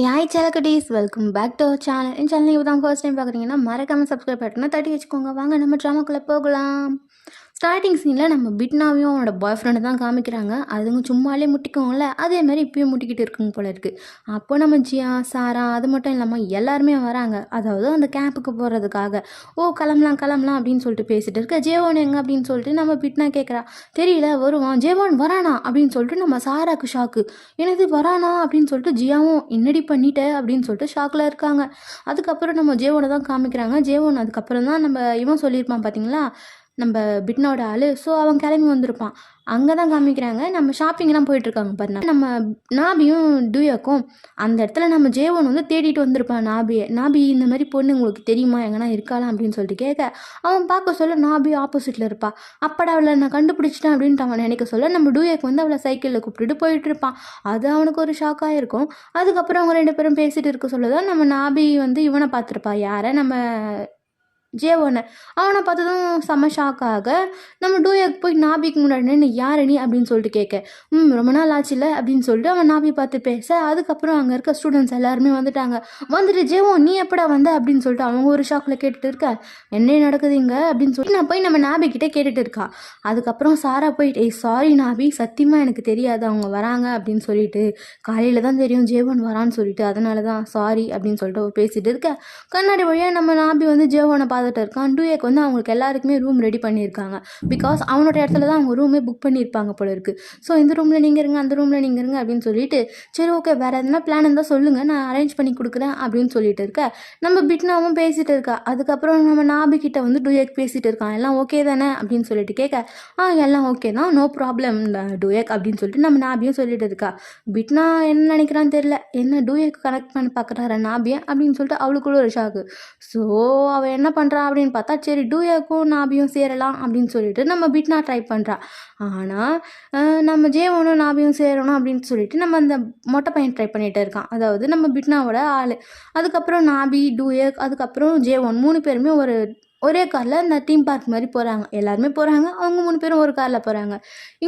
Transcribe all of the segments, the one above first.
Hi செலக்கடீஸ், welcome back to our channel. இந்த channel இப்போ தான் ஃபர்ஸ்ட் டைம் பார்க்குறீங்கன்னா மறக்காமல் சப்ஸ்கிரைப் பட்டனை தட்டி வச்சுக்கோங்க. வாங்க நம்ம ட்ராமாக்குள்ளே போகலாம். ஸ்டார்டிங் சீனில் நம்ம பிட்னாவையும் அவனோட பாய் ஃப்ரெண்டு தான் காமிக்கிறாங்க. அதுங்க சும்மாலே முட்டிக்குவோம்ல, அதே மாதிரி இப்பயும் முட்டிக்கிட்டு இருக்குங்க போல இருக்குது. அப்போ நம்ம ஜியா, சாரா அது மட்டும் இல்லாமல் எல்லாருமே வராங்க. அதாவது அந்த கேம்புக்கு போகிறதுக்காக. கிளம்பலாம் கிளம்பலாம் அப்படின்னு சொல்லிட்டு பேசிகிட்டு இருக்க. ஜேவோன் எங்கே அப்படின்னு சொல்லிட்டு நம்ம பிட்னா கேட்குறா. தெரியல, வருவான். ஜேவோன் வரானா அப்படின்னு சொல்லிட்டு நம்ம சாராக்கு ஷாக்கு. எனது வரானா அப்படின்னு சொல்லிட்டு ஜியாவும் என்னடி பண்ணிட்ட அப்படின்னு சொல்லிட்டு ஷாக்கில் இருக்காங்க. அதுக்கப்புறம் நம்ம ஜேவோனை தான் காமிக்கிறாங்க. ஜேவோன் அதுக்கப்புறம் தான் நம்ம இவன் சொல்லியிருப்பான் பார்த்தீங்களா, நம்ம பிட்னோட ஆள். ஸோ அவன் கிளம்பி வந்திருப்பான். அங்கே தான் காமிக்கிறாங்க. நம்ம ஷாப்பிங்லாம் போயிட்டுருக்காங்க பாருங்க. நம்ம நாபியும் டூயாக்கும் அந்த இடத்துல நம்ம ஜேவோன் வந்து தேடிட்டு வந்திருப்பான் நாபியை. நாபி இந்த மாதிரி பொண்ணு உங்களுக்கு தெரியுமா, எங்கன்னா இருக்காலாம் அப்படின்னு சொல்லிட்டு கேட்க, அவன் பார்க்க சொல்ல நாபி ஆப்போசிட்டில் இருப்பான். அப்படா அவளை நான் கண்டுபிடிச்சிட்டேன் அப்படின்ட்டு அவன் நினைக்க சொல்ல நம்ம டூயாக்கு வந்து அவளை சைக்கிளில் கூப்பிட்டுட்டு போயிட்டு இருப்பான். அது அவனுக்கு ஒரு ஷாக்காக இருக்கும். அதுக்கப்புறம் அவங்க ரெண்டு பேரும் பேசிகிட்டு இருக்க சொல்லதான் நம்ம நாபி வந்து இவனை பார்த்துருப்பா. யாரை, நம்ம ஜேவோனை. அவனை பார்த்ததும் செம்ம ஷாக்காக நம்ம டூயாக்கு போய் நாபிக்கு முன்னாடி நின்று யார் நீ அப்படின்னு சொல்லிட்டு கேட்க, ரொம்ப நாள் ஆச்சுல அப்படின்னு சொல்லிட்டு அவன் நாபி பார்த்து பேச, அதுக்கப்புறம் அங்கே இருக்க ஸ்டூடெண்ட்ஸ் எல்லாருமே வந்துட்டாங்க. வந்துட்டு ஜேவோ நீ எப்படா வந்த அப்படின்னு சொல்லிட்டு அவங்க ஒரு ஷாக்கில் கேட்டுட்டு இருக்க. என்ன நடக்குதுங்க அப்படின்னு சொல்லி நான் போய் நம்ம நாபி கிட்டே கேட்டுட்டு இருக்கா. அதுக்கப்புறம் சாரா போயிட்டு சாரி நாபி, சத்தியமாக எனக்கு தெரியாது அவங்க வராங்க அப்படின்னு சொல்லிட்டு, காலையில் தான் தெரியும் ஜேவோன் வரான்னு சொல்லிட்டு, அதனால தான் சாரி அப்படின்னு சொல்லிட்டு பேசிகிட்டு இருக்க. கண்ணாடி வழியாக நம்ம நாபி வந்து ஜேவோனை பார்த்துட்டு இருக்கான். டூயேக்கு வந்து அவங்களுக்கு எல்லாருக்குமே ரூம் ரெடி பண்ணியிருக்காங்க. பிகாஸ் அவனோட இடத்துல தான் அவங்க ரூமே புக் பண்ணியிருப்பாங்க போல இருக்குது. ஸோ இந்த ரூமில் நீங்கள் இருங்க, அந்த ரூமில் நீங்கள் இருங்க அப்படின்னு சொல்லிட்டு, சரி ஓகே வேறு எதனா பிளான் இருந்தால் சொல்லுங்கள், நான் அரேஞ்ச் பண்ணி கொடுக்குறேன் அப்படின்னு சொல்லிட்டு இருக்க. நம்ம பிட்னாவும் பேசிகிட்டு இருக்கா. அதுக்கப்புறம் நம்ம நாபி கிட்ட வந்து டூயேக் பேசிகிட்டு இருக்கான். எல்லாம் ஓகே தானே அப்படின்னு சொல்லிட்டு கேட்க, எல்லாம் ஓகே தான், நோ ப்ராப்ளம் டூயேக் அப்படின்னு சொல்லிட்டு நம்ம நாபியும் சொல்லிட்டு இருக்கா. பிட்னா என்ன நினைக்கிறான்னு தெரியல, என்ன டூயேக் கனெக்ட் பண்ணி பார்க்குறாரு நாபியை அப்படின்னு சொல்லிட்டு அவளுக்குள்ள ஒரு ஷாக்கு. ஸோ அவள் என்ன பண்ணுறா அப்படின்னு பார்த்தா, சரி டூயாக்கும் நாபியும் சேரலாம் அப்படின்னு சொல்லிட்டு நம்ம பிட்னா ட்ரை பண்ணுறா. ஆனால் நம்ம ஜேவோனும் நாபியும் சேரணும் அப்படின்னு சொல்லிட்டு நம்ம அந்த மொட்டை பையன் ட்ரை பண்ணிகிட்டு இருக்கான். அதாவது நம்ம பிட்னாவோட ஆள். அதுக்கப்புறம் நாபி, டூயக், அதுக்கப்புறம் ஜேவோன் 3 பேருமே ஒரே காரில் இந்த தீம் பார்க் மாதிரி போகிறாங்க. எல்லாருமே போகிறாங்க. அவங்க 3 பேரும் ஒரு காரில் போகிறாங்க.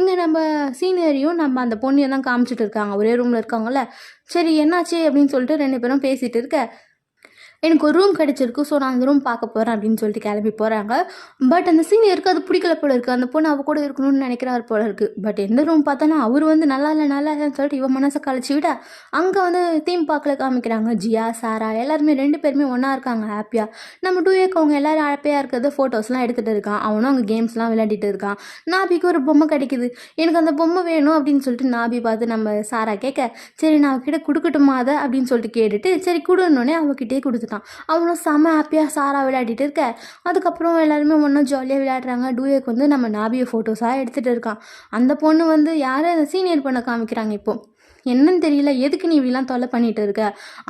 இங்கே நம்ம சீனியரையும் நம்ம அந்த பொண்ணையும் தான் காமிச்சிட்டு இருக்காங்க. ஒரே ரூமில் இருக்காங்கல்ல. சரி என்னாச்சு அப்படின்னு சொல்லிட்டு 2 பேரும் பேசிகிட்டு இருக்க, எனக்கு ஒரு ரூம் கிடச்சிருக்கு, ஸோ நான் அந்த ரூம் பார்க்க போகிறேன் அப்படின்னு சொல்லிட்டு கிளம்பி போகிறாங்க. பட் அந்த சீனியருக்கு அது பிடிக்கல போல இருக்குது. அந்த பொண்ணு அவள் கூட இருக்கணும்னு நினைக்கிறாரு போல இருக்குது. பட் எந்த ரூம் பார்த்தாலும் அவர் வந்து நல்லா இல்லைன்னு சொல்லிட்டு இவன் மனசை கழிச்சு விட, அங்கே வந்து தீம் பார்க்கில் காமிக்கிறாங்க. ஜியா, சாரா எல்லாருமே 2 பேருமே ஒன்றா இருக்காங்க ஹாப்பியாக. நம்ம டூயேக்கு அவங்க எல்லோரும் ஹாப்பியாக இருக்கிறது ஃபோட்டோஸ்லாம் எடுத்துகிட்டு இருக்கான். அவனும் அங்கே கேம்ஸ்லாம் விளையாடிட்டு இருக்கான். நாபிக்கு ஒரு பொம்மை கிடைக்குது. எனக்கு அந்த பொம்மை வேணும் அப்படின்னு சொல்லிட்டு நாபி பார்த்து நம்ம சாரா கேட்க, சரி நான் அவகிட்ட கொடுக்கட்டுமா அதை அப்படின்னு சொல்லிட்டு கேட்டுட்டு, சரி கொடுன்னொடனே அவகிட்டே கொடுத்து அவனும் செம்ம ஹாப்பியாக சாரா விளையாடிட்டு இருக்க. அதுக்கப்புறம் எல்லாருமே ஒன்றா ஜாலியாக விளையாடுறாங்க. டூயேக்கு வந்து நம்ம நாபியை ஃபோட்டோஸாக எடுத்துகிட்டு இருக்கான். அந்த பொண்ணு வந்து யாரை சீனியர் பொண்ணை காமிக்கிறாங்க. இப்போது என்னன்னு தெரியல, எதுக்கு நீ இப்படிலாம் தொல்லை பண்ணிகிட்டு இருக்க,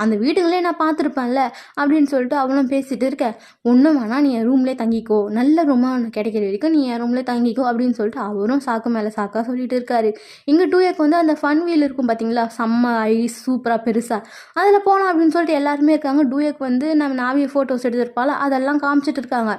அந்த வீடுங்களே நான் பார்த்துருப்பேன்ல அப்படின்னு சொல்லிட்டு அவளும் பேசிகிட்டு இருக்க. ஒன்றும் வேணாம், நீ என் ரூம்லேயே தங்கிக்கோ, நல்ல ரூமாக உனக்கு கிடைக்கிற வரைக்கும் நீ என் ரூம்லேயே தங்கிக்கோ அப்படின்னு சொல்லிட்டு அவரும் சாக்கு மேலே சாக்காக சொல்லிட்டு இருக்காரு. இங்கே டூயேக்கு வந்து அந்த ஃபன் வீல் இருக்கும் பார்த்தீங்களா, செம்ம ஐஸ் சூப்பராக பெருசாக, அதில் போகலாம் அப்படின்னு சொல்லிட்டு எல்லாருமே இருக்காங்க. டூயேக்கு வந்து நம்ம நாவிய ஃபோட்டோஸ் எடுத்துருப்பாள், அதெல்லாம் காமிச்சிட்டு இருக்காங்க.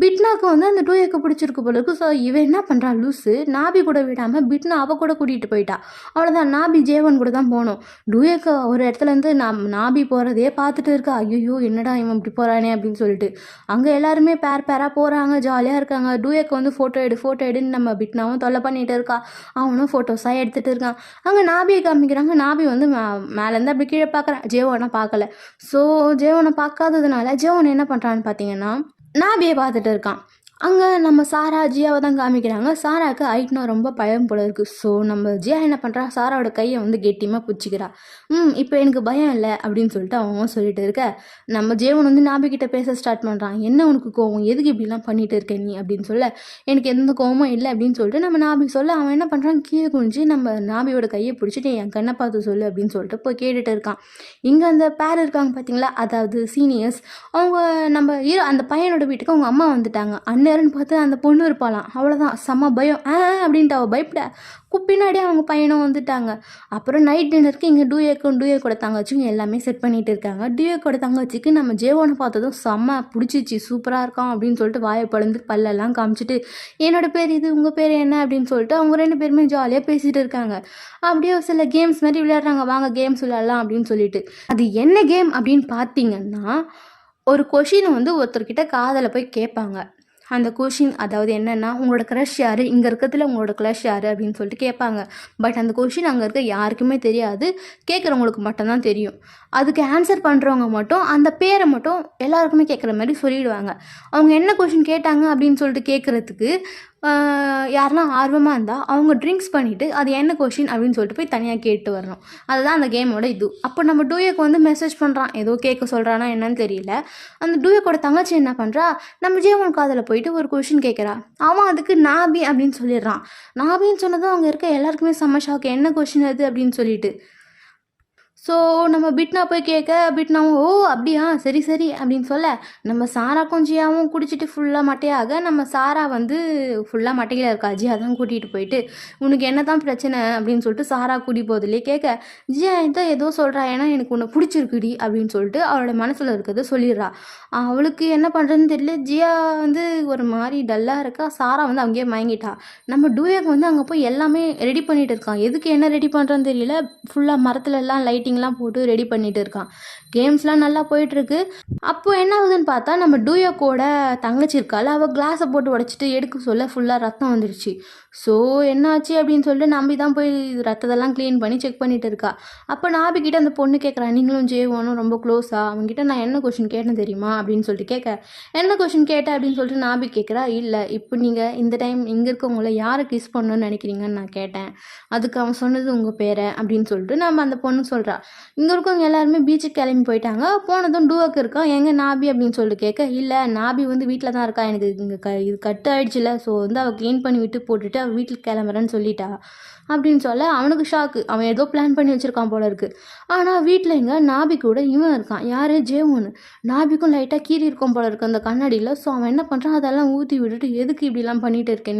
பிட்னாக்கு வந்து அந்த டூயேக்கு பிடிச்சிருக்கு போல இருக்கு. ஸோ இவன் என்ன பண்ணுறான் லூஸு, நாபி கூட விடாமல் பிட்னா அவள் கூட கூட்டிகிட்டு போயிட்டா. அவ்வளோதான், நாபி ஜேவன் கூட தான் போகணும். டூயேக்கு ஒரு இடத்துலேருந்து நாபி போகிறதே பார்த்துட்டு இருக்கா. ஐயோ என்னடா இவன் இப்படி போகிறானே அப்படின்னு சொல்லிட்டு அங்கே எல்லாருமே பேராக போகிறாங்க, ஜாலியாக இருக்காங்க. டூயேக்கு வந்து ஃபோட்டோ எடுன்னு நம்ம பிட்னாவும் தொல்லை பண்ணிகிட்டு இருக்கா. அவனும் ஃபோட்டோஸாக எடுத்துகிட்டு இருக்கான். அங்கே நாபியை காமிக்கிறாங்க. நாபி வந்து மேலேருந்து அப்படி கீழே பார்க்குறான். ஜேவனை பார்க்கல. ஸோ ஜேவனை பார்க்காததுனால ஜேவன் என்ன பண்ணுறான்னு பார்த்தீங்கன்னா நாபியை பார்த்துட்டு இருக்கான். அங்கே நம்ம சாரா, ஜியாவை தான் காமிக்கிறாங்க. சாராவுக்கு ஹைட்னா ரொம்ப பயம் போல இருக்குது. ஸோ நம்ம ஜியா என்ன பண்ணுறா, சாராவோட கையை வந்து கெட்டியமாக பிடிச்சிக்கிறா. இப்போ எனக்கு பயம் இல்லை அப்படின்னு சொல்லிட்டு அவங்க சொல்லிட்டு இருக்க, நம்ம ஜேவன் வந்து நாபிக்கிட்ட பேச ஸ்டார்ட் பண்ணுறான். என்ன உனக்கு கோவம், எதுக்கு இப்படிலாம் பண்ணிட்டு இருக்க நீ அப்படின்னு சொல்ல, எனக்கு எந்த கோவமும் இல்லை அப்படின்னு சொல்லிட்டு நம்ம நாபி சொல்ல, அவன் என்ன பண்ணுறான், கீழே குனிஞ்சு நம்ம நாபியோட கையை பிடிச்சிட்டு என் கண்ணை பார்த்து சொல்லு அப்படின்னு சொல்லிட்டு போய் கேட்டுட்டு இருக்கான். இங்கே அந்த பேர் இருக்காங்க பார்த்தீங்களா, அதாவது சீனியர்ஸ், அவங்க நம்ம அந்த பையனோட வீட்டுக்கு அவங்க அம்மா வந்துட்டாங்க. யாருன்னு பார்த்து அந்த பொண்ணு இருப்பாளாம். அவ்வளோதான் செம்ம பயம். அப்படின்ட்டு அவள் பயப்பட பின்னாடியே அவங்க பையனும் வந்துட்டாங்க. அப்புறம் நைட் டின்னருக்கு இங்கே டூயேக்கோட தங்கச்சியும் எல்லாமே செட் பண்ணிட்டு இருக்காங்க. டூயேக்கோட தங்கச்சிக்கு நம்ம ஜேவோனை பார்த்ததும் செம்ம பிடிச்சிச்சு, சூப்பராக இருக்கான் அப்படின்னு சொல்லிட்டு வாயை பொளந்து பல்லெல்லாம் காமிச்சிட்டு என்னோட பேர் இது, உங்கள் பேர் என்ன அப்படின்னு சொல்லிட்டு அவங்க 2 பேருமே ஜாலியாக பேசிகிட்டு இருக்காங்க. அப்படியே சில கேம்ஸ் மாதிரி விளையாடுறாங்க. வாங்க கேம்ஸ் விளையாடலாம் அப்படின்னு சொல்லிட்டு. அது என்ன கேம் அப்படின்னு பார்த்தீங்கன்னா, ஒரு கொஷினை வந்து ஒருத்தர்கிட்ட காதில் போய் கேட்பாங்க. அந்த கொஷின் அதாவது என்னென்னா, உங்களோட க்ரஷ் யார், இங்கே இருக்கிறதுல உங்களோட க்ரஷ் யார் அப்படின்னு சொல்லிட்டு கேட்பாங்க. பட் அந்த கொஷின் அங்கே இருக்க யாருக்குமே தெரியாது, கேட்குறவங்களுக்கு மட்டும்தான் தெரியும். அதுக்கு ஆன்சர் பண்ணுறவங்க மட்டும் அந்த பேரை மட்டும் எல்லாருக்குமே கேட்குற மாதிரி சொல்லிடுவாங்க. அவங்க என்ன கொஷின் கேட்டாங்க அப்படின்னு சொல்லிட்டு கேட்குறதுக்கு யாருன்னா ஆர்வமாக இருந்தால் அவங்க ட்ரிங்க்ஸ் பண்ணிவிட்டு அது என்ன கொஷின் அப்படின்னு சொல்லிட்டு போய் தனியாக கேட்டு வரணும். அதுதான் அந்த கேமோட இது. அப்போ நம்ம டூயக்கு வந்து மெசேஜ் பண்ணுறான், ஏதோ கேட்க சொல்கிறானா என்னன்னு தெரியல. அந்த டூயக்கோட தங்கச்சி என்ன பண்ணுறா, நம்ம ஜீவன் காதில் போயிட்டு ஒரு கொஷின் கேட்குறா. அவன் அதுக்கு நாபி அப்படின்னு சொல்லிடுறான். நாபின்னு சொன்னதும் அவங்க இருக்க எல்லாருக்குமே செம்ம ஷாக், என்ன கொஷின் அது அப்படின்னு சொல்லிட்டு. ஸோ நம்ம பிட்னா போய் கேட்க, பிட்னாவும் ஓ அப்படியா சரி சரி அப்படின்னு சொல்ல, நம்ம சாராக்கும் ஜியாவும் குடிச்சிட்டு ஃபுல்லாக மட்டையாக, நம்ம சாரா வந்து ஃபுல்லாக மட்டையில் இருக்கா, ஜியா தான் கூட்டிகிட்டு போயிட்டு உனக்கு என்ன தான் பிரச்சனை அப்படின்னு சொல்லிட்டு சாரா கூட்டி போதிலே கேட்க, ஜியா இதான் ஏதோ சொல்கிறா, ஏன்னா எனக்கு உன்னை பிடிச்சிருக்குடி அப்படின்னு சொல்லிட்டு அவளோட மனசில் இருக்கிறத சொல்லிடுறா. அவளுக்கு என்ன பண்ணுறதுன்னு தெரியல, ஜியா வந்து ஒரு மாதிரி டல்லாக இருக்கா. சாரா வந்து அங்கேயே மயங்கிட்டா. நம்ம டூயக் வந்து அங்கே போய் எல்லாமே ரெடி பண்ணிட்டு இருக்கான். எதுக்கு என்ன ரெடி பண்ணுறான்னு தெரியல, ஃபுல்லாக மரத்துலலாம் லைட்டிங்லாம் போட்டு ரெடி பண்ணிட்டு இருக்கான். கேம்ஸ்லாம் நல்லா போயிட்டுருக்கு. அப்போது என்ன ஆகுதுன்னு பார்த்தா, நம்ம டூயக்கோட தங்கச்சி இருக்காள், அவள் கிளாஸை போட்டு உடச்சிட்டு எடுக்க சொல்ல ஃபுல்லாக ரத்தம் வந்துடுச்சு. ஸோ என்னாச்சு அப்படின்னு சொல்லிட்டு நம்பி தான் போய் ரத்தத்தெல்லாம் க்ளீன் பண்ணி செக் பண்ணிட்டு இருக்கா. அப்போ நாபிக்கிட்ட அந்த பொண்ணு கேட்குறா, நீங்களும் ஜேவோனும் ரொம்ப க்ளோஸா, அவங்ககிட்ட நான் என்ன கொஷின் கேட்டேன் தெரியுமா அப்படின்னு சொல்லிட்டு கேட்க, என்ன கொஷின் கேட்டேன் அப்படின்னு சொல்லிட்டு நாபி கேட்குறா. இல்லை, இப்போ நீங்கள் இந்த டைம் இங்கே இருக்கவங்கள யாரை கிஸ் பண்ணணும்னு நினைக்கிறீங்கன்னு நான் கேட்டேன், அதுக்கு அவன் சொன்னது உங்கள் பேரை அப்படின்னு சொல்லிட்டு நம்ம அந்த பொண்ணு சொல்கிறா. இங்கே இருக்கவங்க எல்லாருமே பீச்சுக்கு கிளம்பி போயிட்டாங்க. போனதும் டூவக்கு இருக்கான், எங்கே நாபி அப்படின்னு சொல்லிட்டு கேட்க, இல்லை நாபி வந்து வீட்டில் தான் இருக்கா, எனக்கு இங்கே இது கட்டு ஆயிடுச்சுல, ஸோ வந்து அவள் க்ளீன் பண்ணி விட்டு போட்டுட்டு அவள் வீட்டுக்கு கிளம்புறேன்னு சொல்லிட்டா அப்படின்னு சொல்ல அவனுக்கு ஷாக்கு. அவன் ஏதோ பிளான் பண்ணி வச்சுருக்கான் போல இருக்கு. ஆனால் வீட்டில் இங்கே நாபி கூட இவன் இருக்கான், யார் ஜேவோன்னு. நாபிக்கும் லைட்டாக கீறி இருக்கும் போல இருக்கு அந்த கண்ணாடியில். ஸோ அவன் என்ன பண்ணுறான், அதெல்லாம் ஊற்றி விட்டுட்டு எதுக்கு இப்படிலாம் பண்ணிட்டு இருக்க,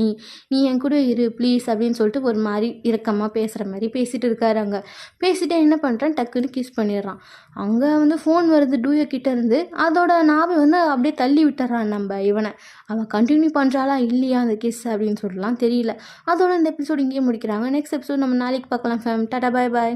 நீ என் கூட இரு ப்ளீஸ் அப்படின்னு சொல்லிட்டு ஒரு மாதிரி இறக்கமாக பேசுகிற மாதிரி பேசிகிட்டு இருக்காரு. அங்கே பேசிட்டு என்ன பண்ணுறான், டக்குன்னு கிஸ் பண்ணிடுறான். அங்கே வந்து ஃபோன் வருது டூயக்கிட்ட இருந்து. அதோட நாபி வந்து அப்படியே தள்ளி விட்டுறான் நம்ம இவனை. அவன் கண்டினியூ பண்ணுறாளா இல்லையா அந்த கிஸ் அப்படின்னு சொல்லலாம் தெரியல. அதோட இந்த எபிசோடு இங்கேயே முடிக்கிறாங்க. நெக்ஸ்ட் எபிசோட் நம்ம நாளைக்கு பார்க்கலாம் ஃபேம். டாடா, பாய் பாய்.